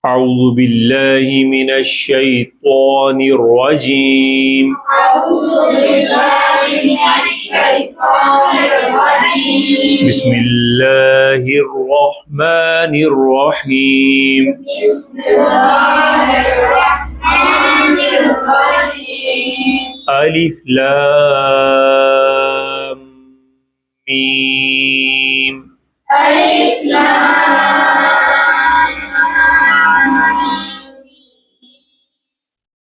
أعوذ بالله من الشيطان الرجيم بسم الله الرحمن الرحيم ألف لام ميم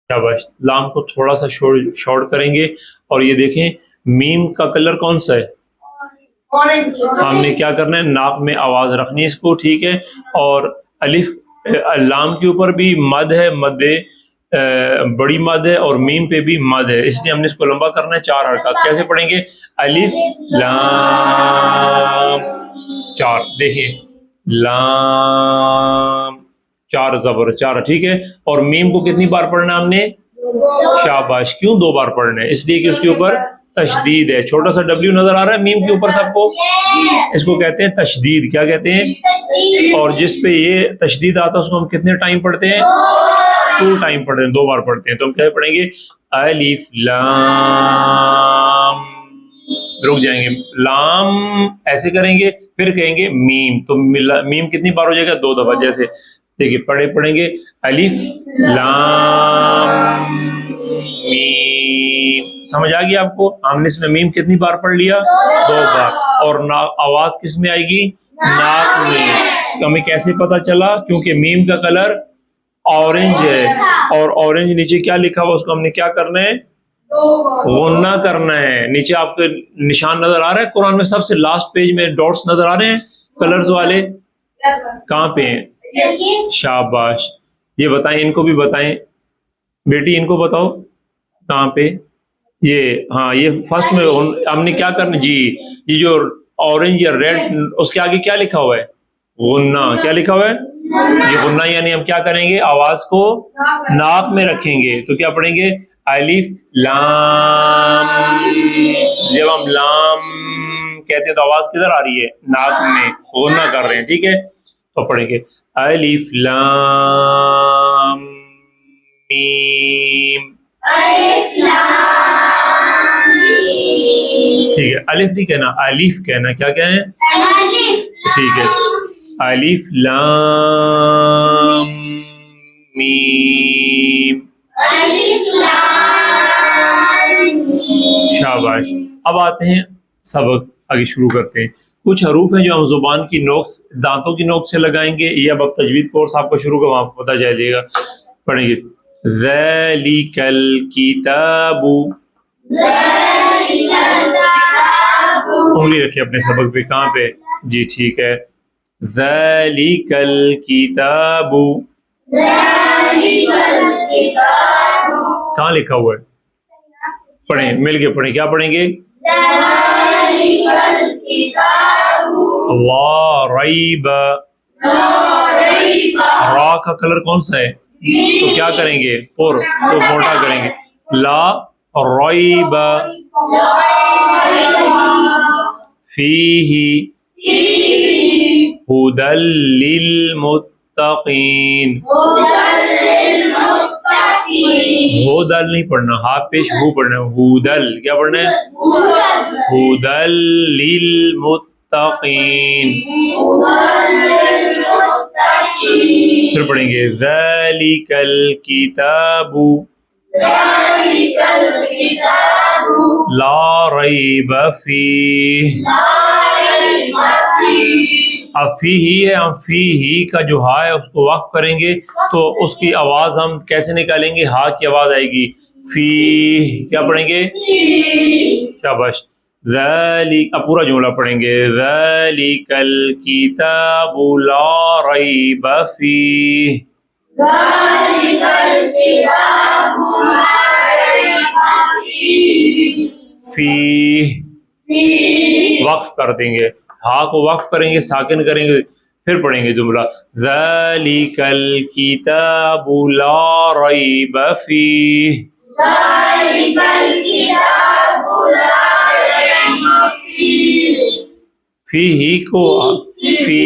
شاباش. لام کو تھوڑا سا شارٹ کریں گے اور یہ دیکھیں میم کا کلر کون سا ہے. ہم نے کیا کرنا ہے, ناک میں آواز رکھنی ہے اس کو, ٹھیک ہے. اور الف لام کے اوپر بھی مد ہے, مد بڑی مد ہے, اور میم پہ بھی مد ہے, اس لیے ہم نے اس کو لمبا کرنا ہے 4 حرکات. کیسے پڑھیں گے؟ الف لام 4, دیکھیں لام 4 زبر 4, ٹھیک ہے. اور میم کو کتنی بار پڑھنا ہے ہم نے؟ شاباش. کیوں 2 بار پڑھنا ہے؟ اس لیے کہ اس کے اوپر تشدید ہے. چھوٹا سا ڈبلیو نظر آ رہا ہے میم کے اوپر سب کو, اس کو کہتے ہیں تشدید. کیا کہتے ہیں؟ اور جس پہ یہ تشدید آتا ہے اس کو ہم کتنے ٹائم پڑھتے ہیں؟ 2 ٹائم پڑھتے ہیں, 2 بار پڑھتے ہیں. تو ہم کیا پڑھیں گے؟ الف لام, رک جائیں گے, لام ایسے کریں گے, پھر کہیں گے میم. تو میم کتنی بار ہو جائے گا؟ 2 دفعہ. جیسے دیکھیے پڑھیں گے الف لام میم. سمجھ آ گئی آپ کو؟ ہم نے اس میں میم کتنی بار پڑھ لیا؟ 2 بار. اور آواز کس میں آئے گی؟ ناک میں. ہمیں کیسے پتا چلا؟ کیونکہ میم کا کلر اورنج ہے, اور اورنج نیچے کیا لکھا ہوا اس کو ہم نے کیا کرنا ہے؟ غنہ کرنا ہے. نیچے آپ کے نشان نظر آ رہا ہے قرآن میں سب سے لاسٹ پیج میں ڈاٹس نظر آ رہے ہیں کلرز والے, کہاں پہ ہیں؟ شاباش. یہ بتائیں, ان کو بھی بتائیں بیٹی, ان کو بتاؤ کہاں پہ یہ. ہاں یہ فرسٹ میں ہم نے کیا کرنا جی, یہ جو اورنج یا ریڈ اس کے آگے کیا لکھا ہوا ہے؟ غنہ. کیا لکھا ہوا ہے؟ یہ غنہ, یعنی ہم کیا کریں گے؟ آواز کو ناک میں رکھیں گے. تو کیا پڑھیں گے؟ الف لام. جب ہم لام کہتے ہیں تو آواز کدھر آ رہی ہے؟ ناک میں. غنہ کر رہے ہیں, ٹھیک ہے. تو پڑھیں گے الف لام میم. ٹھیک ہے, الف نہیں کہنا, الف کہنا. کیا کہیں؟ ٹھیک ہے. الف لام میم. شاباش. اب آتے ہیں سبق, آگے شروع کرتے ہیں. کچھ حروف ہیں جو ہم زبان کی نوک, دانتوں کی نوک سے لگائیں گے. یہ اب تجوید کورس آپ کا شروع کا وہاں پتہ چلے گا. پڑھیں گے ذالک الکتاب. انگلی رکھیے اپنے سبق پہ. کہاں پہ؟ جی ٹھیک ہے. ذالک الکتاب. کہاں لکھا ہوا ہے؟ پڑھیں, مل کے پڑھیں. کیا پڑھیں گے؟ لا ریب. را کا کلر کون سا ہے؟ تو کیا کریں گے؟ تو موٹا کریں گے. لا ریب فیہ ھدی للمتقین. ہودل نہیں پڑھنا, ہاتھ پیش ہو پڑھنا ہے. ہودل. کیا پڑھنا ہے؟ ھدی للمتقین. پھر پڑھیں گے ذالک الکتاب لا ریب فیہ. اب فی ہی ہے, ہم فی ہی کا جو ہا ہے اس کو وقف کریں گے تو اس کی آواز ہم کیسے نکالیں گے؟ ہا کی آواز آئے گی فی. کیا پڑھیں گے؟ شاباش. ذالک, اب پورا جملہ پڑھیں گے ذالک الکتاب لا ریب فیہ. فی وقف کر دیں گے, ہا کو وقف کریں گے, ساکن کریں گے. پھر پڑھیں گے جملہ ذالک الکتاب لا ریب فیہ. فی ہی کو فی.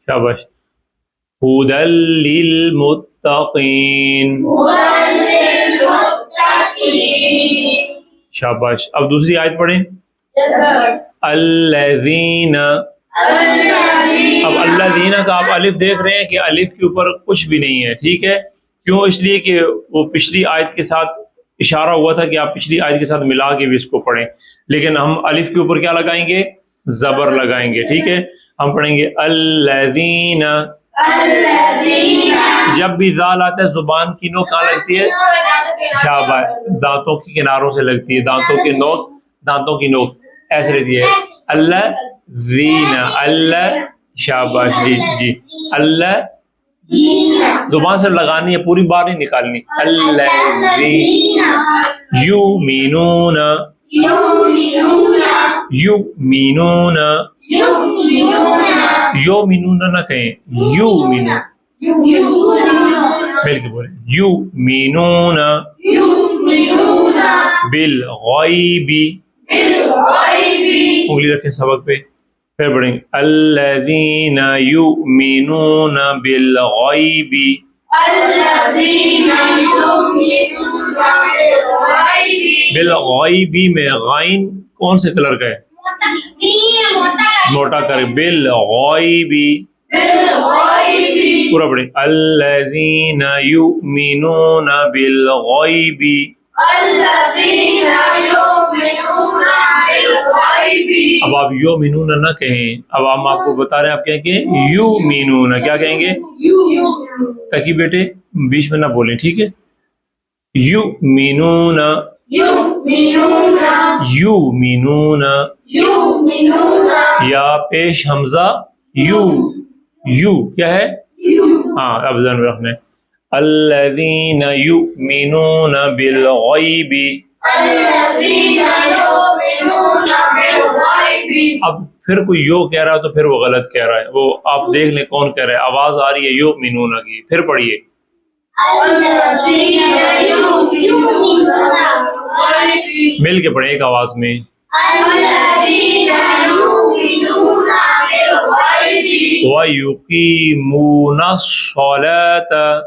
شاباش. هدى للمتقين. شاباش. اب دوسری آیت پڑھیں. الذین. اب الذین کا آپ الف دیکھ رہے ہیں کہ الف کے اوپر کچھ بھی نہیں ہے. ٹھیک ہے. کیوں؟ اس لیے کہ وہ پچھلی آیت کے ساتھ اشارہ ہوا تھا کہ آپ پچھلی آیت کے ساتھ ملا کے بھی اس کو پڑھیں, لیکن ہم الف کے اوپر کیا لگائیں گے؟ زبر لگائیں گے. ٹھیک ہے. ہم پڑھیں گے الذین. جب بھی ذال آتا ہے زبان کی نوک کہاں لگتی ہے؟ شاباش. دانتوں کی کناروں سے لگتی ہے. دانتوں کی نوک ایسے رہتی ہے. الذین. اللہ. شاباش. جی اللہ زبان سے لگانی ہے, پوری بار نہیں نکالنی. الذین یؤمنون. یؤمنون. یؤمنون نہ کہیں, یؤمنون. مل کے بولیں. یؤمنون بالغیب. انگلی رکھیں سبق پہ. پھر پڑھیں گے الذین یؤمنون بالغیب. بالغیب میں غائن کون سے کلر کا ہے؟ موٹا کر. بالغیب. پورا پڑھیں. الذین یؤمنون بالغیب. اب آپ یؤمنون نہ کہیں. اب ہم آپ کو بتا رہے ہیں, آپ کہیں گے یؤمنون. کیا کہیں گے؟ تاکہ بیٹے بیچ میں نہ بولیں. ٹھیک ہے. یؤمنون. یؤمنون. یا پیش حمزہ یو کیا ہے؟ ہاں اب ذہن میں رکھنا ہے. الذین یؤمنون بالغیب. اب پھر کوئی یو کہہ رہا ہے تو پھر وہ غلط کہہ رہا ہے. وہ آپ دیکھ لیں کون کہہ رہا ہے. آواز آ رہی ہے یؤمنون کی. پھر پڑھیے. مل کے پڑھیں ایک آواز میں. وَيُقِيمُونَ الصَّلَاةَ.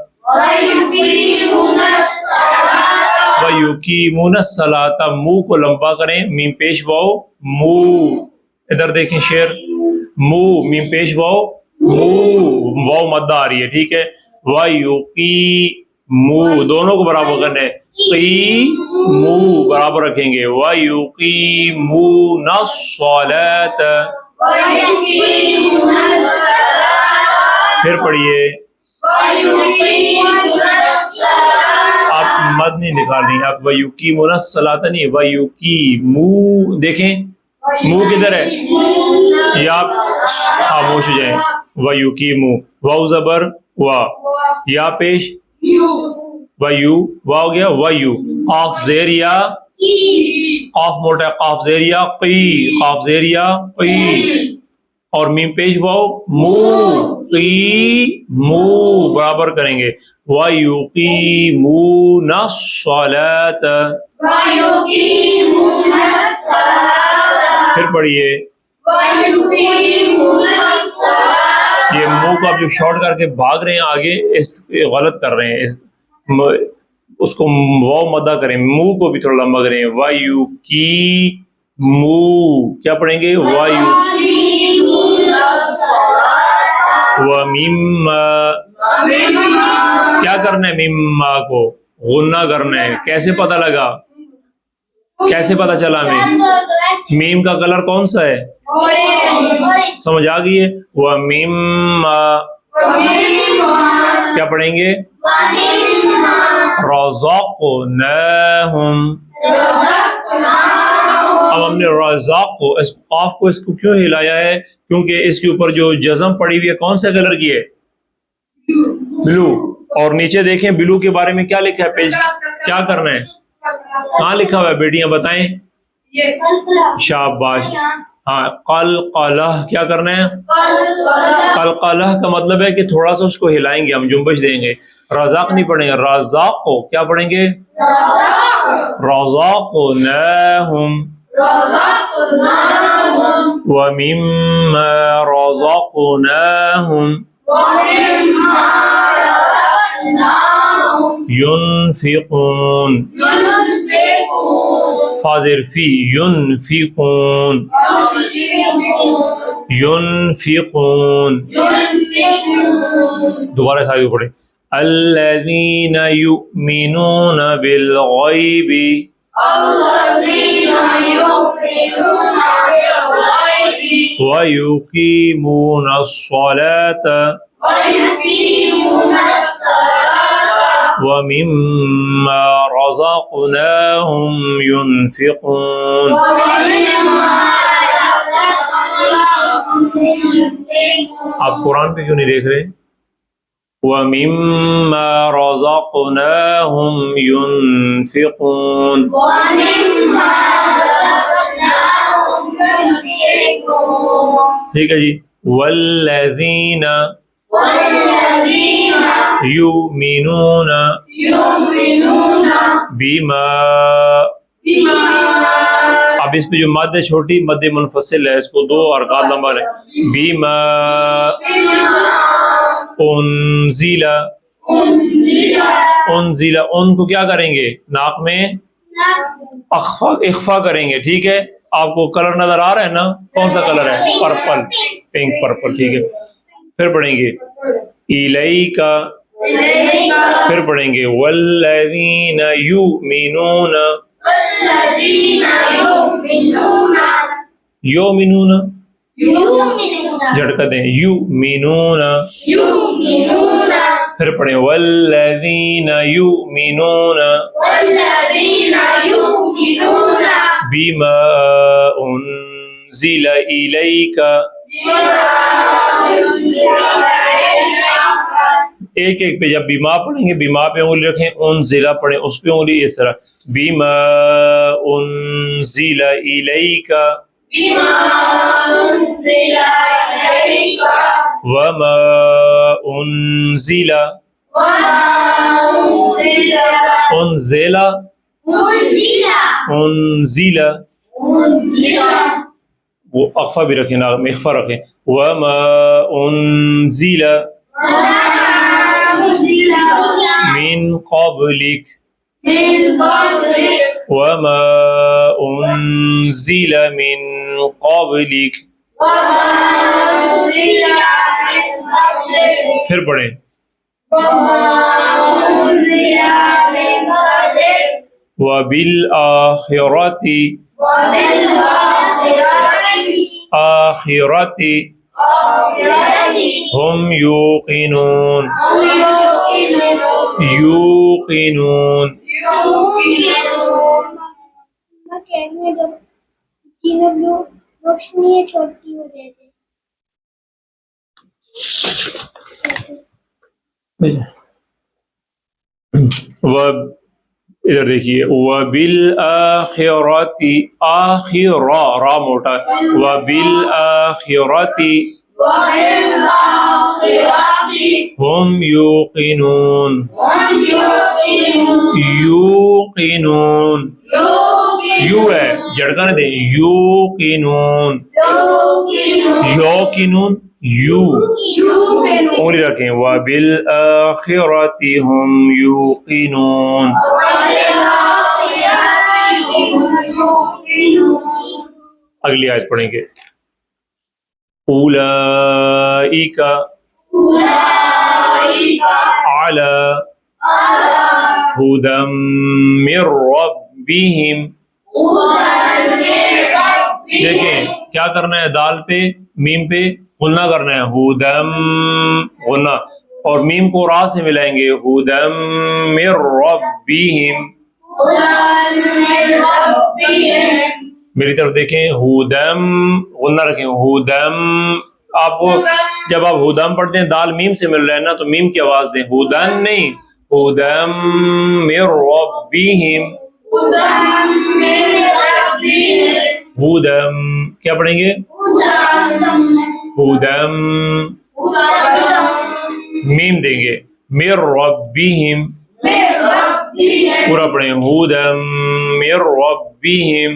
وَيُقِيمُونَ الصَّلَاةَ. منہ کو لمبا کریں. میم پیش واو مو. ادھر دیکھیں شعر. مو میم پیش واو مو. واو مدہ آ رہی ہے. ٹھیک ہے. وَيُقِيمُ دونوں کو برابر کرنا ہے. قی مو برابر رکھیں گے. وَيُقِيمُونَ الصَّلَاةَ. پھر پڑھیے. آپ مد نہیں نکالنی. آپ وَيُقِيمُونَ الصَّلَاةَ نہیں, وَيُقِيمُ. دیکھیں منہ کدھر ہے؟ یا آپ خاموش ہو جائیں. وَيُقِيمُ واو زبر وا. یا پیش وَيُ وا ہو گیا. وَيُ قاف زیر یا قاف موٹا ہے. قاف زیر یا قی. قاف زیر یا قی. اور میم پیش واو مو. قی مو برابر کریں گے. وَيُقِيمُونَ الصَّلَاةَ. پھر پڑھیے. یہ منہ کو آپ جو شارٹ کر کے بھاگ رہے ہیں آگے, اس غلط کر رہے ہیں. اس کو واو مدہ کریں. منہ کو بھی تھوڑا لمبا کریں. وَيُقِيمُ. کیا پڑھیں گے؟ وَمِمَّا. کیا کرنا ہے؟ مما کو غنہ کرنا ہے. کیسے پتہ لگا؟ کیسے پتہ چلا ہمیں؟ میم کا کلر کون سا ہے؟ سمجھ آ گئی ہے. وَمِمَّا. کیا پڑھیں گے؟ رَزَقْنَاهُمْ. اب ہم نے رزاق کو اس قاف کو اس کو کیوں ہلایا ہے؟ کیونکہ اس کے اوپر جو جزم پڑی ہوئی ہے کون سے کلر کی ہے؟ بلو. اور نیچے دیکھیں بلو کے بارے میں کیا لکھا ہے. پیج کیا کرنا ہے؟ کہاں لکھا ہوا ہے بیٹیاں بتائیں. شاباش. ہاں قلقلہ. کیا کرنا ہے؟ قلقلہ کا مطلب ہے کہ تھوڑا سا اس کو ہلائیں گے, ہم جنبش دیں گے. رزاق نہیں پڑھیں گے. رزاق کو کیا پڑھیں گے؟ رزقناہم. وَمِمَّا رَزَقْنَاهُمْ. ينفقون فاضل في ينفقون ينفقون دوبارہ ساتھ پڑھیں الذين يؤمنون بالغيب ويقيمون الصلاة ومما رزقناهم ينفقون. آپ قرآن پہ کیوں نہیں دیکھ رہے؟ وَمِمَّا رَزَقْنَاهُمْ يُنْفِقُونَ. ٹھیک ہے جی. وَالَّذِينَ يُؤْمِنُونَ بِمَا. اب اس پہ جو مد چھوٹی مد منفصل ہے اس کو دو ارکان نمبر ہے. بِمَا انزل ان کو کیا کریں گے؟ ناک میں اخفا کریں گے. ٹھیک ہے. آپ کو کلر نظر آ رہا ہے نا؟ کون سا کلر ہے؟ Purple, pink purple. ٹھیک ہے. پھر پڑھیں گے الیکا. پھر پڑھیں گے والذین یؤمنون. یؤمنون جھٹکا دیں. یؤمنون. پھر پڑھیں والذین یؤمنون بما انزل الیک. ایک ایک پہ جب بیما پڑھیں گے بیما پہ انگلی رکھیں، انزلہ پڑھیں اس پہ انگلی اس طرح. بیما انزل الیک وما انزل انزل وہ اخفا بھی رکھیں نا، اخفا رکھیں. وما انزل من قبلک وما انزل من قبلک. پھر پڑھیں وبالآخرۃ آخرۃ ہم یوقنون. یوقنون. چھوٹی ہو دیتے ادھر دیکھیے وبالآخرۃ آخر را موٹا وبالآخرۃ ہم یوقنون. یوقنون یو ہے جھڑکا نہ دیں. یوقنون. یوقنون یو انگلی رکھیں. وبالآخرۃ ہم یوقنون. اگلی آیت پڑھیں گے اولئک علی ہدی من ربہم. دیکھیں کیا کرنا ہے؟ دال پہ میم پہ غنہ کرنا ہے. ہدم غنہ اور میم کو را سے ملائیں گے. ہدم من ربہم. میری طرف دیکھیں. ہدم غنہ رکھیں. ہدم. آپ جب آپ ہدم پڑھتے ہیں دال میم سے مل رہا ہے نا تو میم کی آواز دیں. ہدن نہیں. ہدم من ربہم. ہدم کیا پڑھیں گے؟ ہدم میم دیں گے. من ربہم پورا پڑھیں. ہدم من ربہم.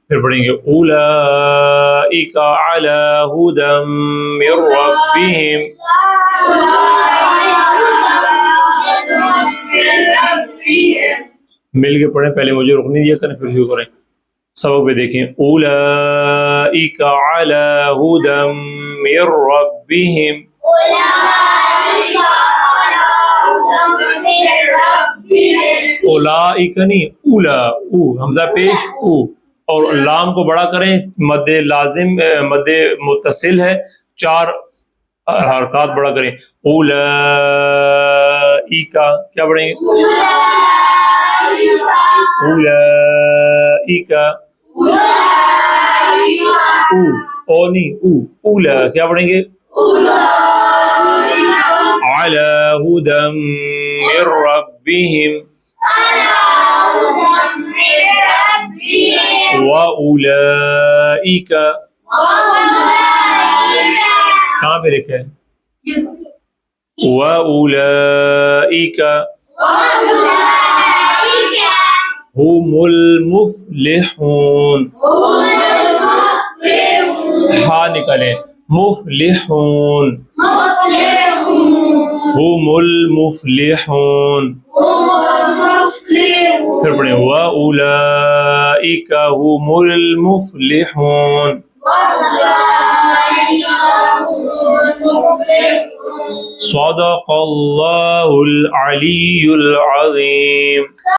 پھر پڑھیں گے اولئک أولئك على هدى من ربهم مل کے پڑھیں، پہلے مجھے رکنے دیا کریں پھر شروع کریں. سبق پہ دیکھیں اولئک علی ھدی من ربہم. اولئک نہیں، اولا، او حمزہ پیش او، اور لام کو بڑا کریں، مد لازم مد متصل ہے، 4 حرکات بڑا کریں. اولئک کیا پڑھیں گے؟ اولئک او نہیں، اولا کیا پڑھیں گے؟ علی ھدی من ربہم وَأُولَئِكَ کہاں پہ لکھا ہے؟ وَأُولَئِكَ هُمُ الْمُفْلِحُونَ. ہاں نکلے، مفلحون، هُمُ الْمُفْلِحُونَ. پھر پڑھیں وَأُولَئِكَ هُمُ الْمُفْلِحُونَ. صدق اللہ العلی العظیم.